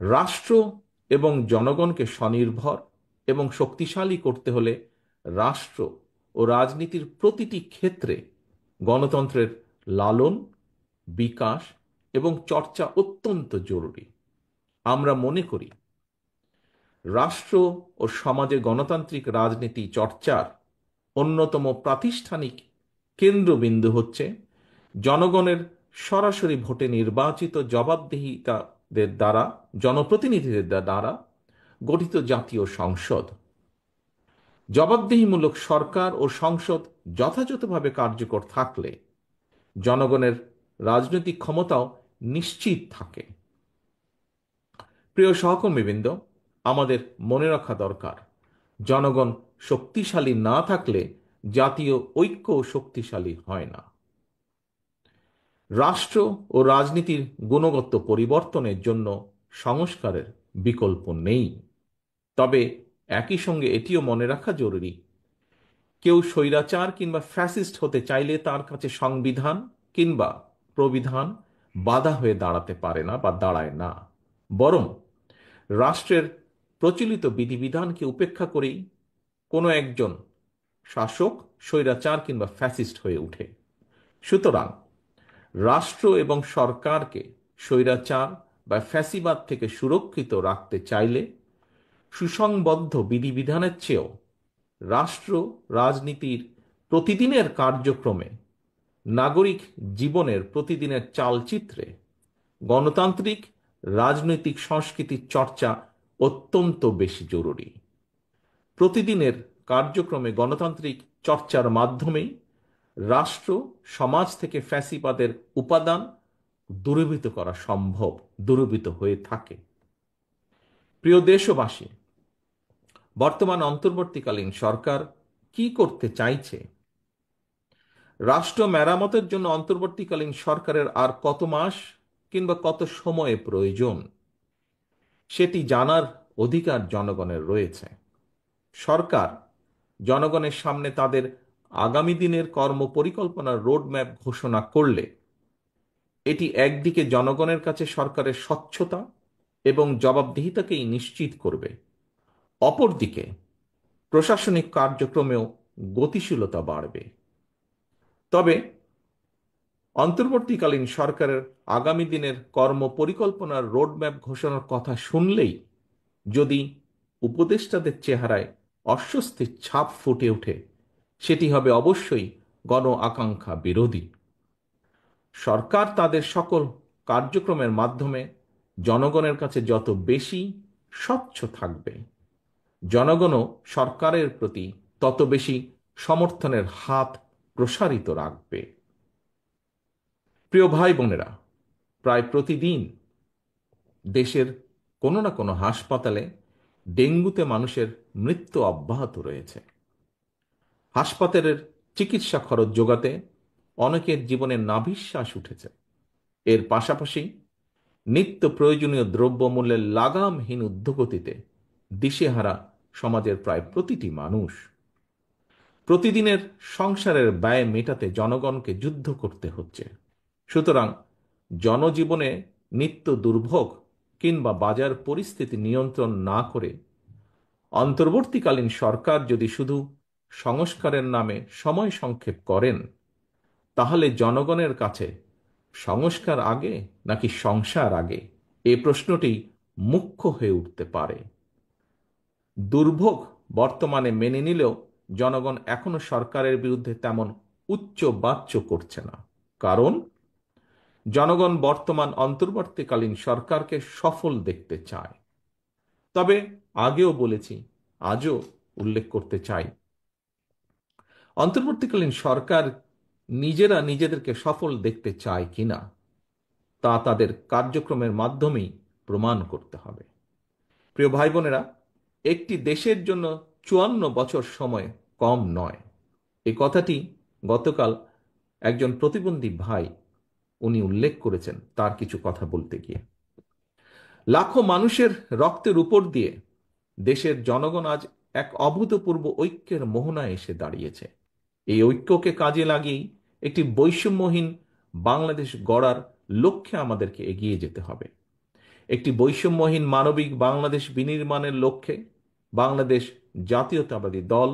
রাষ্ট্র এবং জনগণকে স্বনির্ভর এবং শক্তিশালী করতে হলে রাষ্ট্র ও রাজনীতির প্রতিটি ক্ষেত্রে গণতন্ত্রের লালন, বিকাশ এবং চর্চা অত্যন্ত জরুরি। আমরা মনে করি রাষ্ট্র ও সমাজে গণতান্ত্রিক রাজনীতি চর্চার অন্যতম প্রাতিষ্ঠানিক কেন্দ্রবিন্দু হচ্ছে জনগণের সরাসরি ভোটে নির্বাচিত জবাবদিহিতাদের দ্বারা, জনপ্রতিনিধিদের দ্বারা গঠিত জাতীয় সংসদ। জবাবদিহিমূলক সরকার ও সংসদ যথাযথভাবে কার্যকর থাকলে জনগণের রাজনৈতিক ক্ষমতাও নিশ্চিত থাকে। প্রিয় সহকর্মীবৃন্দ, আমাদের মনে রাখা দরকার, জনগণ শক্তিশালী না থাকলে জাতীয় ঐক্য শক্তিশালী হয় না। রাষ্ট্র ও রাজনীতির গুণগত পরিবর্তনের জন্য সংস্কারের বিকল্প নেই। তবে একই সঙ্গে এটিও মনে রাখা জরুরি, কেউ স্বৈরাচার কিংবা ফ্যাসিস্ট হতে চাইলে তার কাছে সংবিধান কিংবা প্রবিধান বাধা হয়ে দাঁড়াতে পারে না বা দাঁড়ায় না। বরং রাষ্ট্রের প্রচলিত বিধিবিধানকে উপেক্ষা করেই কোনো একজন শাসক স্বৈরাচার কিংবা ফ্যাসিস্ট হয়ে ওঠে। সুতরাং রাষ্ট্র এবং সরকারকে স্বৈরাচার বা ফ্যাসিবাদ থেকে সুরক্ষিত রাখতে চাইলে সুসংবদ্ধ বিধিবিধানের চেয়েও রাষ্ট্র রাজনীতির প্রতিদিনের কার্যক্রমে, নাগরিক জীবনের প্রতিদিনের চালচিত্রে গণতান্ত্রিক রাজনৈতিক সংস্কৃতির চর্চা অত্যন্ত বেশি জরুরি। প্রতিদিনের কার্যক্রমে গণতান্ত্রিক চর্চার মাধ্যমেই রাষ্ট্র সমাজ থেকে ফ্যাসিবাদের উপাদান দূরীভূত করা সম্ভব, দূরীভূত হয়ে থাকে। প্রিয় দেশবাসী, বর্তমান অন্তর্বর্তীকালীন সরকার কি করতে চাইছে? রাষ্ট্র মেরামতের জন্য অন্তর্বর্তীকালীন সরকারের আর কত মাস কিংবা কত সময় প্রয়োজন, সেটি জানার অধিকার জনগণের রয়েছে। সরকার জনগণের সামনে তাদের আগামী দিনের কর্মপরিকল্পনার রোডম্যাপ ঘোষণা করলে এটি একদিকে জনগণের কাছে সরকারের স্বচ্ছতা এবং জবাবদিহিতাকেই নিশ্চিত করবে, অপরদিকে প্রশাসনিক কার্যক্রমেও গতিশীলতা বাড়বে। তবে অন্তর্বর্তীকালীন সরকারের আগামী দিনের কর্মপরিকল্পনার রোডম্যাপ ঘোষণার কথা শুনলেই যদি উপদেষ্টাদের চেহারায় অস্বস্তির ছাপ ফুটে ওঠে, সেটি হবে অবশ্যই গণ আকাঙ্ক্ষা বিরোধী। সরকার তাদের সকল কার্যক্রমের মাধ্যমে জনগণের কাছে যত বেশি স্বচ্ছ থাকবে, জনগণও সরকারের প্রতি তত বেশি সমর্থনের হাত প্রসারিত রাখবে। প্রিয় ভাই বোনেরা, প্রায় প্রতিদিন দেশের কোনো না কোনো হাসপাতালে ডেঙ্গুতে মানুষের মৃত্যু অব্যাহত রয়েছে। হাসপাতালের চিকিৎসা খরচ যোগাতে অনেকের জীবনে নাভিশ্বাস উঠেছে। এর পাশাপাশি নিত্য প্রয়োজনীয় দ্রব্যমূল্যের লাগামহীন ঊর্ধ্বগতিতে দিশেহারা সমাজের প্রায় প্রতিটি মানুষ। প্রতিদিনের সংসারের ব্যয় মেটাতে জনগণকে যুদ্ধ করতে হচ্ছে। সুতরাং জনজীবনে নিত্য দুর্ভোগ কিংবা বাজার পরিস্থিতি নিয়ন্ত্রণ না করে অন্তর্বর্তীকালীন সরকার যদি শুধু সংস্কারের নামে সময় সংক্ষেপ করেন, তাহলে জনগণের কাছে সংস্কার আগে নাকি সংসার আগে, এই প্রশ্নটি মুখ্য হয়ে উঠতে পারে। দুর্ভোগ বর্তমানে মেনে নিলেও জনগণ এখনো সরকারের বিরুদ্ধে তেমন উচ্চ বাচ্য করছে না, কারণ জনগণ বর্তমান অন্তর্বর্তীকালীন সরকারকে সফল দেখতে চায়। তবে আগেও বলেছি, আজও উল্লেখ করতে চাই, অন্তর্বর্তীকালীন সরকার নিজেরা নিজেদেরকে সফল দেখতে চায় কিনা তা তাদের কার্যক্রমের মাধ্যমেই প্রমাণ করতে হবে। প্রিয় ভাই বোনেরা, একটি দেশের জন্য 54 বছর সময় কম নয়। এই কথাটি গতকাল একজন প্রতিবন্ধী ভাই উনি উল্লেখ করেছেন তার কিছু কথা বলতে গিয়ে। লাখো মানুষের রক্তের উপর দিয়ে দেশের জনগণ আজ এক অভূতপূর্ব ঐক্যের মোহনায় এসে দাঁড়িয়েছে। এই ঐক্যকে কাজে লাগিয়েই একটি বৈষম্যহীন বাংলাদেশ গড়ার লক্ষ্যে আমাদেরকে এগিয়ে যেতে হবে। একটি বৈষম্যহীন মানবিক বাংলাদেশ বিনির্মাণের লক্ষ্যে বাংলাদেশ জাতীয়তাবাদী দল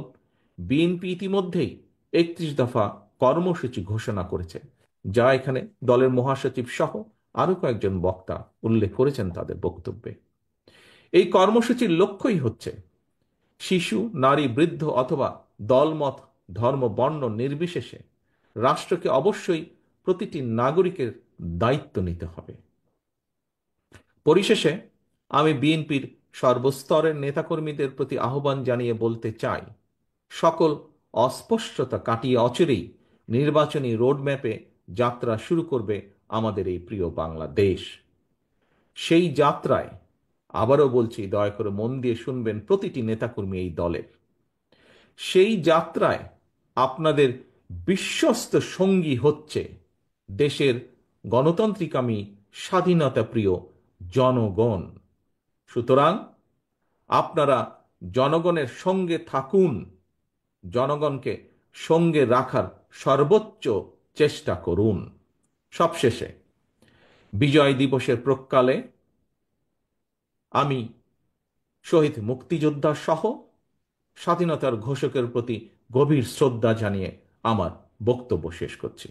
বিএনপি ইতিমধ্যেই 31 দফা কর্মসূচি ঘোষণা করেছে, যা এখানে দলের মহাসচিব সহ আরো কয়েকজন বক্তা উল্লেখ করেছেন তাদের বক্তব্যে। এই কর্মসূচির লক্ষ্যই হচ্ছে শিশু, নারী, বৃদ্ধ অথবা দলমত, ধর্ম, বর্ণ নির্বিশেষে রাষ্ট্রকে অবশ্যই প্রতিটি নাগরিকের দায়িত্ব নিতে হবে। পরিশেষে আমি বিএনপির সর্বস্তরের নেতাকর্মীদের প্রতি আহ্বান জানিয়ে বলতে চাই, সকল অস্পষ্টতা কাটিয়ে অচিরেই নির্বাচনী রোডম্যাপে যাত্রা শুরু করবে আমাদের এই প্রিয় বাংলাদেশ। সেই যাত্রায়, আবারও বলছি, দয়া করে মন দিয়ে শুনবেন প্রতিটি নেতাকর্মী এই দলের, সেই যাত্রায় আপনাদের বিশ্বস্ত সঙ্গী হচ্ছে দেশের গণতান্ত্রিকামী, স্বাধীনতা প্রিয় জনগণ। সুতরাং আপনারা জনগণের সঙ্গে থাকুন, জনগণকে সঙ্গে রাখার সর্বোচ্চ চেষ্টা করুন। সবশেষে বিজয় দিবসের প্রাক্কালে আমি শহীদ মুক্তিযোদ্ধা সহ স্বাধীনতার ঘোষকের প্রতি গভীর শ্রদ্ধা জানিয়ে আমার বক্তব্য শেষ করছি।